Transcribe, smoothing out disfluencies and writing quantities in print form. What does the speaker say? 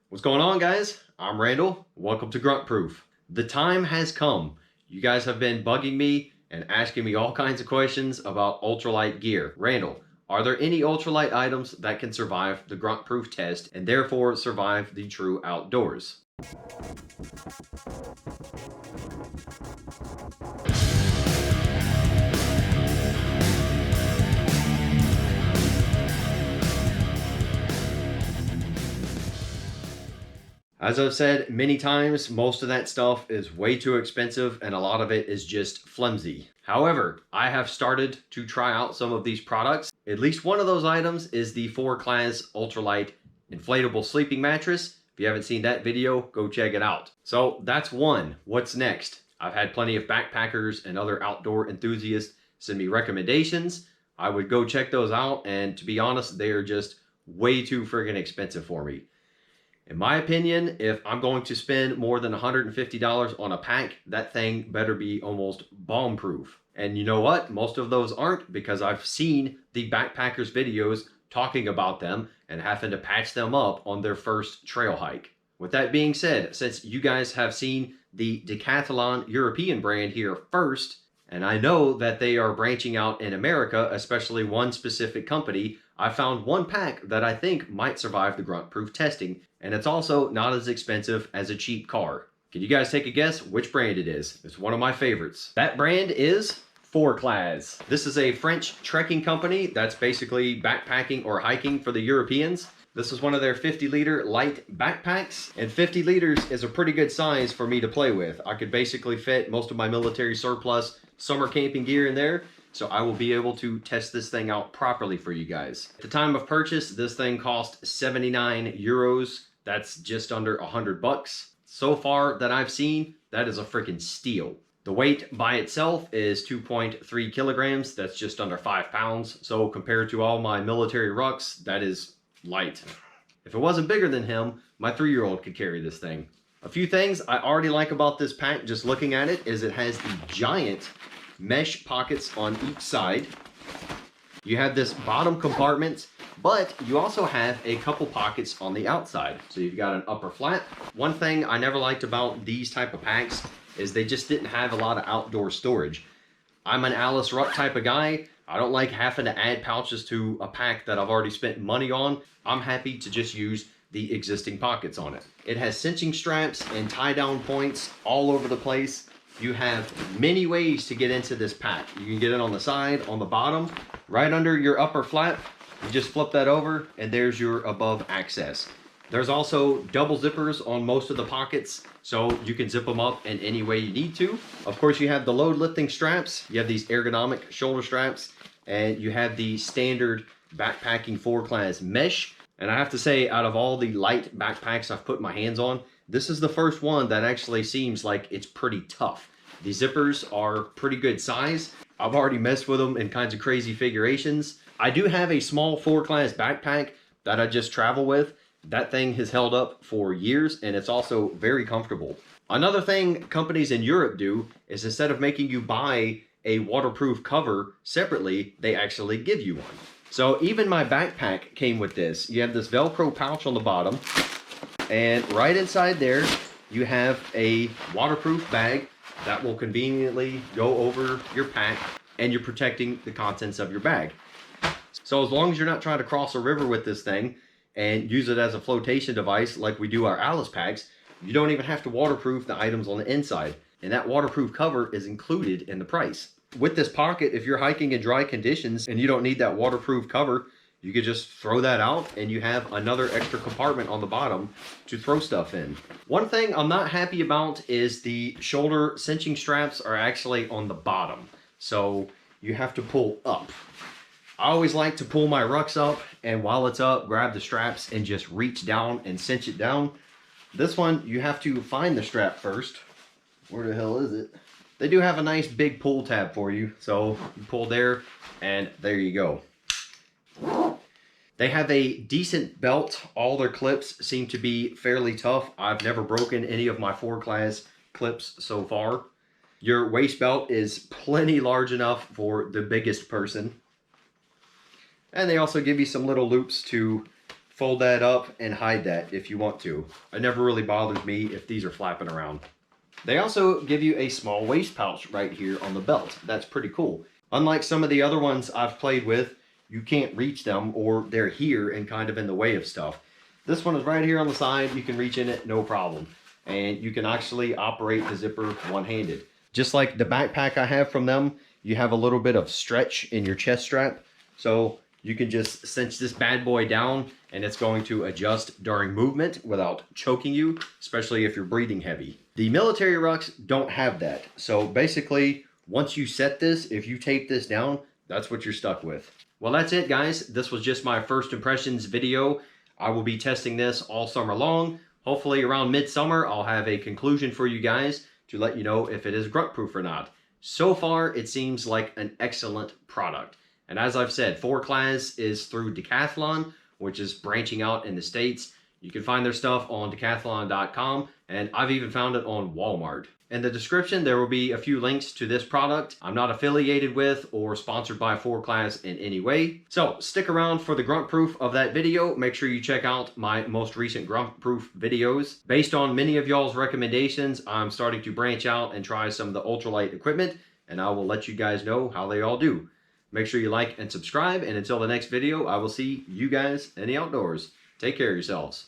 What's going on, guys? I'm Randall. Welcome to Grunt Proof. The time has come. You guys have been bugging me and asking me all kinds of questions about ultralight gear. Randall, are there any ultralight items that can survive the Grunt Proof test and therefore survive the true outdoors? As I've said many times, most of that stuff is way too expensive and a lot of it is just flimsy. However, I have started to try out some of these products. At least one of those items is the Forclaz ultralight inflatable sleeping mattress. If you haven't seen that video, go check it out. So that's one. What's next? I've had plenty of backpackers and other outdoor enthusiasts send me recommendations. I would go check those out, and to be honest, they are just way too friggin' expensive for me. In my opinion, if I'm going to spend more than $150 on a pack, that thing better be almost bomb-proof. And you know what? Most of those aren't, because I've seen the backpackers' videos talking about them and having to patch them up on their first trail hike. With that being said, since you guys have seen the Decathlon European brand here first, and I know that they are branching out in America, especially one specific company, I found one pack that I think might survive the grunt proof testing, and it's also not as expensive as a cheap car. Can you guys take a guess which brand it is? It's one of my favorites. That brand is Forclaz. This is a French trekking company that's basically backpacking or hiking for the Europeans. This is one of their 50-liter light backpacks, and 50 liters is a pretty good size for me to play with. I could basically fit most of my military surplus summer camping gear in there, so I will be able to test this thing out properly for you guys. At the time of purchase, this thing cost 79 euros. That's just under 100 bucks. So far that I've seen, that is a freaking steal. The weight by itself is 2.3 kilograms. That's just under 5 pounds. So compared to all my military rucks, that is light. If it wasn't bigger than him, my 3-year-old could carry this thing. A few things I already like about this pack, just looking at it, is it has the giant mesh pockets on each side. You have this bottom compartment, but you also have a couple pockets on the outside. So you've got an upper flap. One thing I never liked about these type of packs is they just didn't have a lot of outdoor storage. I'm an Alice Ruck type of guy. I don't like having to add pouches to a pack that I've already spent money on. I'm happy to just use the existing pockets on it. It has cinching straps and tie down points all over the place. You have many ways to get into this pack. You can get it on the side, on the bottom, right under your upper flap. You just flip that over and there's your above access. There's also double zippers on most of the pockets, so you can zip them up in any way you need to. Of course, you have the load lifting straps. You have these ergonomic shoulder straps, and you have the standard backpacking Forclaz mesh. And I have to say, out of all the light backpacks I've put my hands on, this is the first one that actually seems like it's pretty tough. The zippers are pretty good size. I've already messed with them in kinds of crazy figurations. I do have a small Forclaz backpack that I just travel with. That thing has held up for years, and it's also very comfortable. Another thing companies in Europe do is, instead of making you buy a waterproof cover separately, they actually give you one. So even my backpack came with this. You have this Velcro pouch on the bottom, and right inside there, you have a waterproof bag that will conveniently go over your pack, and you're protecting the contents of your bag. So as long as you're not trying to cross a river with this thing and use it as a flotation device like we do our Alice packs, you don't even have to waterproof the items on the inside. And that waterproof cover is included in the price. With this pocket, if you're hiking in dry conditions and you don't need that waterproof cover, you could just throw that out and you have another extra compartment on the bottom to throw stuff in. One thing I'm not happy about is the shoulder cinching straps are actually on the bottom. So you have to pull up. I always like to pull my rucks up, and while it's up, grab the straps and just reach down and cinch it down. This one, you have to find the strap first. Where the hell is it? They do have a nice big pull tab for you. So you pull there, and there you go. They have a decent belt. All their clips seem to be fairly tough. I've never broken any of my Forclaz clips so far. Your waist belt is plenty large enough for the biggest person. And they also give you some little loops to fold that up and hide that if you want to. It never really bothers me if these are flapping around. They also give you a small waist pouch right here on the belt. That's pretty cool. Unlike some of the other ones I've played with, you can't reach them or they're here and kind of in the way of stuff. This one is right here on the side. You can reach in it, no problem. And you can actually operate the zipper one-handed. Just like the backpack I have from them, you have a little bit of stretch in your chest strap. So you can just cinch this bad boy down and it's going to adjust during movement without choking you, especially if you're breathing heavy. The military rucks don't have that. So basically, once you set this, if you tape this down, that's what you're stuck with. Well, that's it, guys. This was just my first impressions video. I will be testing this all summer long. Hopefully around midsummer, I'll have a conclusion for you guys to let you know if it is grunt proof or not. So far, it seems like an excellent product. And as I've said, Forclaz is through Decathlon, which is branching out in the States. You can find their stuff on decathlon.com, and I've even found it on Walmart. In the description, there will be a few links to this product. I'm not affiliated with or sponsored by Forclaz in any way. So stick around for the grunt proof of that video. Make sure you check out my most recent grunt proof videos. Based on many of y'all's recommendations, I'm starting to branch out and try some of the ultralight equipment, and I will let you guys know how they all do. Make sure you like and subscribe, and until the next video, I will see you guys in the outdoors. Take care of yourselves.